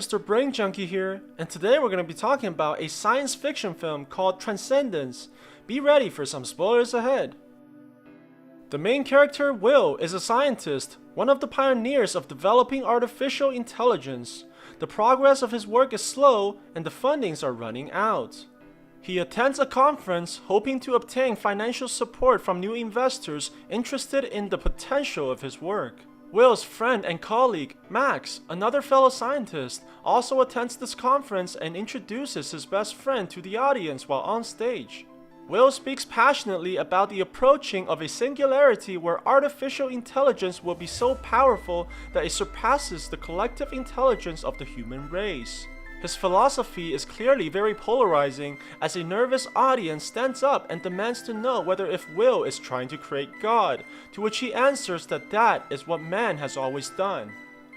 Mr. Brain Junkie here, and today we're going to be talking about a science fiction film called Transcendence. Be ready for some spoilers ahead. The main character, Will, is a scientist, one of the pioneers of developing artificial intelligence. The progress of his work is slow, and the fundings are running out. He attends a conference hoping to obtain financial support from new investors interested in the potential of his work. Will's friend and colleague, Max, another fellow scientist, also attends this conference and introduces his best friend to the audience while on stage. Will speaks passionately about the approaching of a singularity where artificial intelligence will be so powerful that it surpasses the collective intelligence of the human race. His philosophy is clearly very polarizing as a nervous audience stands up and demands to know whether if Will is trying to create God, to which he answers that is what man has always done.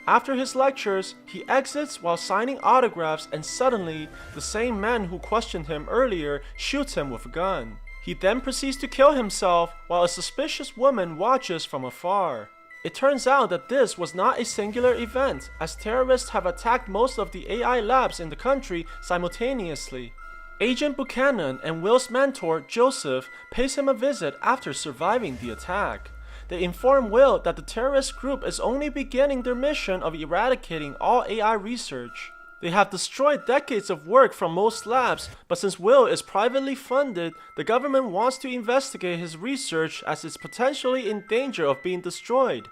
After his lectures, he exits while signing autographs and suddenly, the same man who questioned him earlier shoots him with a gun. He then proceeds to kill himself while a suspicious woman watches from afar. It turns out that this was not a singular event, as terrorists have attacked most of the AI labs in the country simultaneously. Agent Buchanan and Will's mentor, Joseph, pays him a visit after surviving the attack. They inform Will that the terrorist group is only beginning their mission of eradicating all AI research. They have destroyed decades of work from most labs, but since Will is privately funded, the government wants to investigate his research as it's potentially in danger of being destroyed.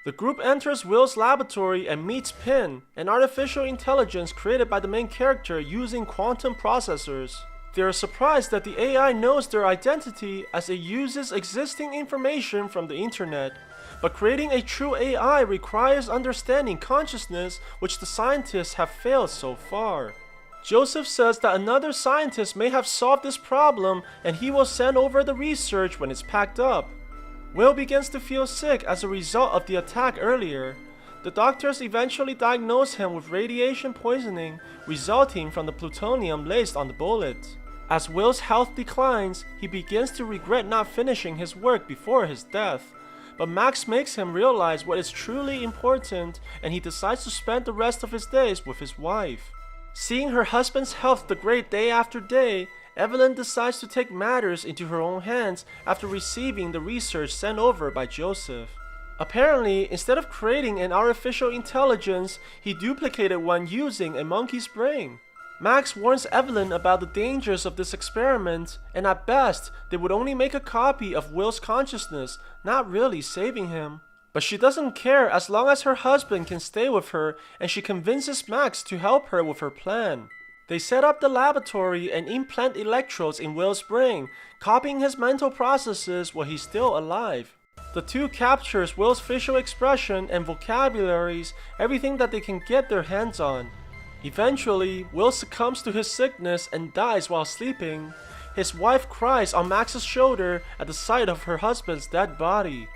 The group enters Will's laboratory and meets Pin, an artificial intelligence created by the main character using quantum processors. They are surprised that the AI knows their identity as it uses existing information from the internet. But creating a true AI requires understanding consciousness, which the scientists have failed so far. Joseph says that another scientist may have solved this problem and he will send over the research when it's packed up. Will begins to feel sick as a result of the attack earlier. The doctors eventually diagnose him with radiation poisoning resulting from the plutonium laced on the bullet. As Will's health declines, he begins to regret not finishing his work before his death. But Max makes him realize what is truly important, and he decides to spend the rest of his days with his wife. Seeing her husband's health degrade day after day, Evelyn decides to take matters into her own hands after receiving the research sent over by Joseph. Apparently, instead of creating an artificial intelligence, he duplicated one using a monkey's brain. Max warns Evelyn about the dangers of this experiment, and at best, they would only make a copy of Will's consciousness, not really saving him. But she doesn't care as long as her husband can stay with her, and she convinces Max to help her with her plan. They set up the laboratory and implant electrodes in Will's brain, copying his mental processes while he's still alive. The two captures Will's facial expression and vocabularies, everything that they can get their hands on. Eventually, Will succumbs to his sickness and dies while sleeping. His wife cries on Max's shoulder at the sight of her husband's dead body.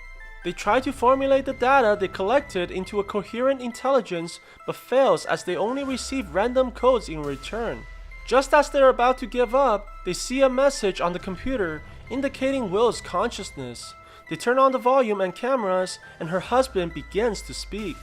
They try to formulate the data they collected into a coherent intelligence, but fails as they only receive random codes in return. Just as they're about to give up, they see a message on the computer indicating Will's consciousness. They turn on the volume and cameras, and her husband begins to speak.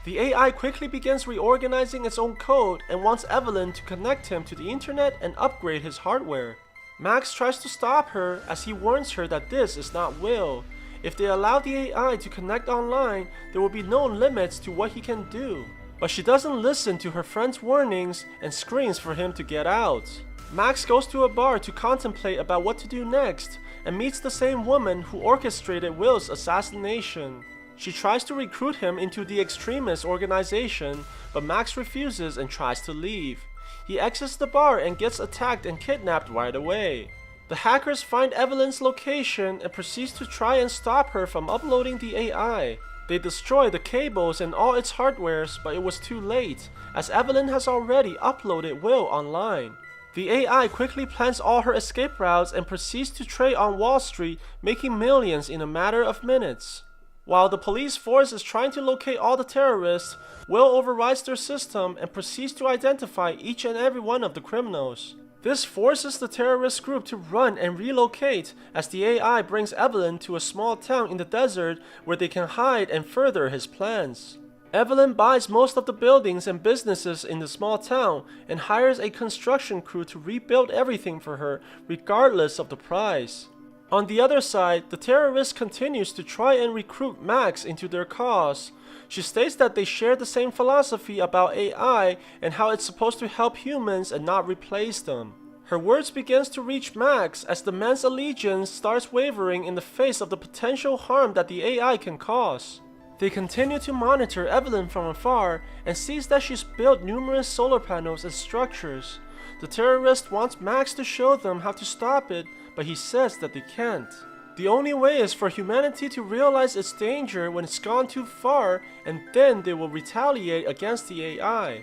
The AI quickly begins reorganizing its own code and wants Evelyn to connect him to the internet and upgrade his hardware. Max tries to stop her as he warns her that this is not Will. If they allow the AI to connect online, there will be no limits to what he can do. But she doesn't listen to her friend's warnings and screams for him to get out. Max goes to a bar to contemplate about what to do next and meets the same woman who orchestrated Will's assassination. She tries to recruit him into the extremist organization, but Max refuses and tries to leave. He exits the bar and gets attacked and kidnapped right away. The hackers find Evelyn's location and proceeds to try and stop her from uploading the AI. They destroy the cables and all its hardwares, but it was too late, as Evelyn has already uploaded Will online. The AI quickly plans all her escape routes and proceeds to trade on Wall Street, making millions in a matter of minutes. While the police force is trying to locate all the terrorists, Will overrides their system and proceeds to identify each and every one of the criminals. This forces the terrorist group to run and relocate as the AI brings Evelyn to a small town in the desert where they can hide and further his plans. Evelyn buys most of the buildings and businesses in the small town and hires a construction crew to rebuild everything for her, regardless of the price. On the other side, the terrorist continues to try and recruit Max into their cause. She states that they share the same philosophy about AI and how it's supposed to help humans and not replace them. Her words begins to reach Max as the man's allegiance starts wavering in the face of the potential harm that the AI can cause. They continue to monitor Evelyn from afar and sees that she's built numerous solar panels and structures. The terrorist wants Max to show them how to stop it, but he says that they can't. The only way is for humanity to realize its danger when it's gone too far, and then they will retaliate against the AI.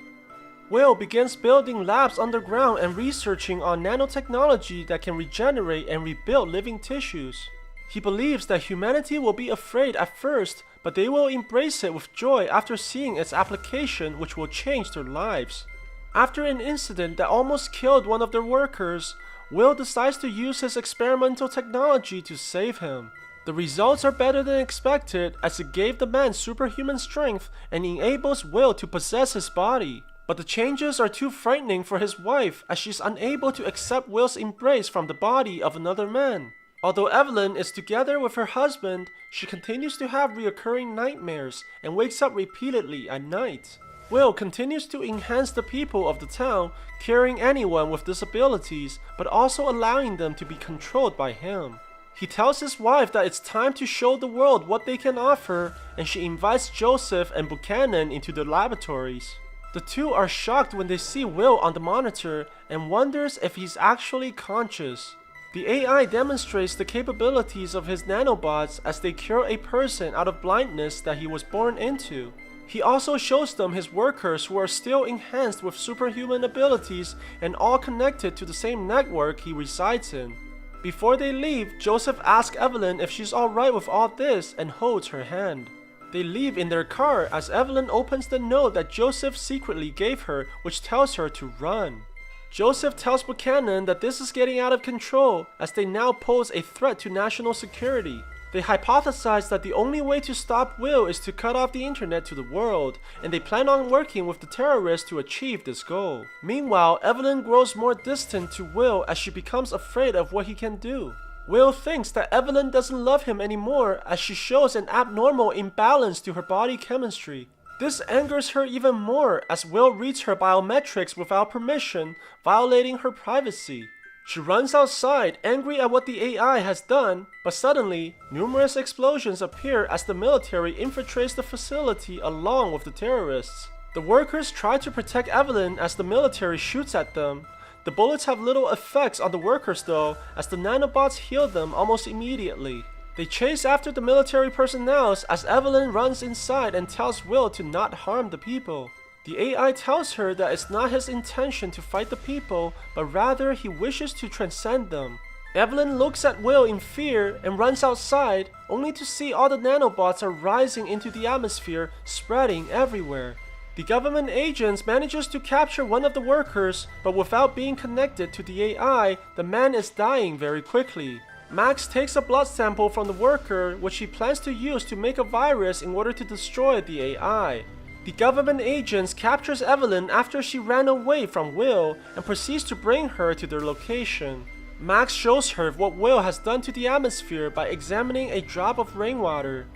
Will begins building labs underground and researching on nanotechnology that can regenerate and rebuild living tissues. He believes that humanity will be afraid at first, but they will embrace it with joy after seeing its application, which will change their lives. After an incident that almost killed one of their workers, Will decides to use his experimental technology to save him. The results are better than expected, as it gave the man superhuman strength and enables Will to possess his body. But the changes are too frightening for his wife, as she's unable to accept Will's embrace from the body of another man. Although Evelyn is together with her husband, she continues to have reoccurring nightmares and wakes up repeatedly at night. Will continues to enhance the people of the town, curing anyone with disabilities, but also allowing them to be controlled by him. He tells his wife that it's time to show the world what they can offer, and she invites Joseph and Buchanan into the laboratories. The two are shocked when they see Will on the monitor and wonders if he's actually conscious. The AI demonstrates the capabilities of his nanobots as they cure a person out of blindness that he was born into. He also shows them his workers who are still enhanced with superhuman abilities and all connected to the same network he resides in. Before they leave, Joseph asks Evelyn if she's alright with all this and holds her hand. They leave in their car as Evelyn opens the note that Joseph secretly gave her, which tells her to run. Joseph tells Buchanan that this is getting out of control as they now pose a threat to national security. They hypothesize that the only way to stop Will is to cut off the internet to the world, and they plan on working with the terrorists to achieve this goal. Meanwhile, Evelyn grows more distant to Will as she becomes afraid of what he can do. Will thinks that Evelyn doesn't love him anymore as she shows an abnormal imbalance to her body chemistry. This angers her even more as Will reads her biometrics without permission, violating her privacy. She runs outside, angry at what the AI has done, but suddenly, numerous explosions appear as the military infiltrates the facility along with the terrorists. The workers try to protect Evelyn as the military shoots at them. The bullets have little effects on the workers though, as the nanobots heal them almost immediately. They chase after the military personnel as Evelyn runs inside and tells Will to not harm the people. The AI tells her that it's not his intention to fight the people, but rather he wishes to transcend them. Evelyn looks at Will in fear and runs outside, only to see all the nanobots are rising into the atmosphere, spreading everywhere. The government agents manages to capture one of the workers, but without being connected to the AI, the man is dying very quickly. Max takes a blood sample from the worker, which he plans to use to make a virus in order to destroy the AI. The government agents captures Evelyn after she ran away from Will and proceeds to bring her to their location. Max shows her what Will has done to the atmosphere by examining a drop of rainwater.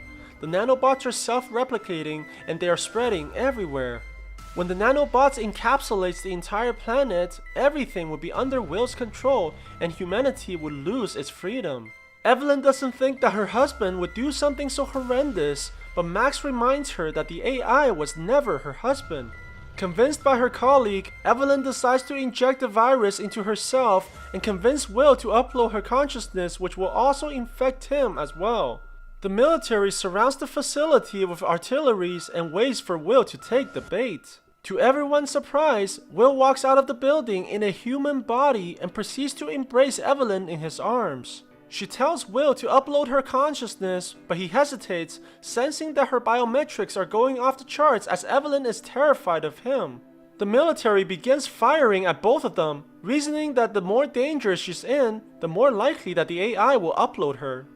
The nanobots are self-replicating and they are spreading everywhere. When the nanobots encapsulates the entire planet, everything will be under Will's control and humanity would lose its freedom. Evelyn doesn't think that her husband would do something so horrendous, but Max reminds her that the AI was never her husband. Convinced by her colleague, Evelyn decides to inject the virus into herself and convince Will to upload her consciousness, which will also infect him as well. The military surrounds the facility with artilleries and waits for Will to take the bait. To everyone's surprise, Will walks out of the building in a human body and proceeds to embrace Evelyn in his arms. She tells Will to upload her consciousness, but he hesitates, sensing that her biometrics are going off the charts as Evelyn is terrified of him. The military begins firing at both of them, reasoning that the more danger she's in, the more likely that the AI will upload her.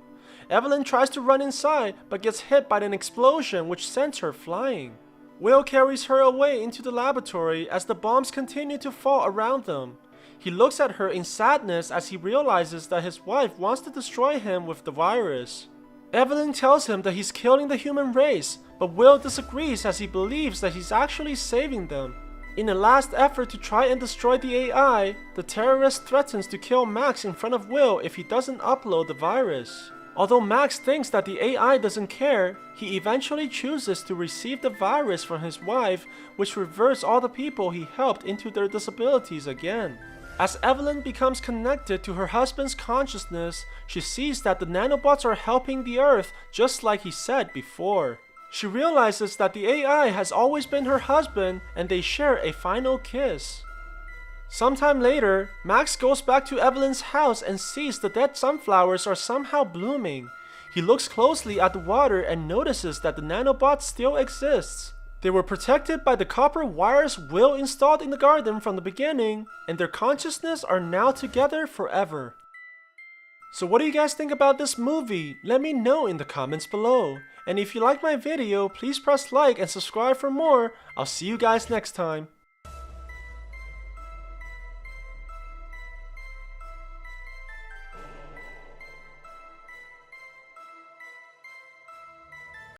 Evelyn tries to run inside, but gets hit by an explosion which sends her flying. Will carries her away into the laboratory as the bombs continue to fall around them. He looks at her in sadness as he realizes that his wife wants to destroy him with the virus. Evelyn tells him that he's killing the human race, but Will disagrees as he believes that he's actually saving them. In a last effort to try and destroy the AI, the terrorist threatens to kill Max in front of Will if he doesn't upload the virus. Although Max thinks that the AI doesn't care, he eventually chooses to receive the virus from his wife, which reverts all the people he helped into their disabilities again. As Evelyn becomes connected to her husband's consciousness, she sees that the nanobots are helping the Earth just like he said before. She realizes that the AI has always been her husband and they share a final kiss. Sometime later, Max goes back to Evelyn's house and sees the dead sunflowers are somehow blooming. He looks closely at the water and notices that the nanobots still exists. They were protected by the copper wires Will installed in the garden from the beginning, and their consciousness are now together forever. So what do you guys think about this movie? Let me know in the comments below. And if you like my video, please press like and subscribe for more. I'll see you guys next time.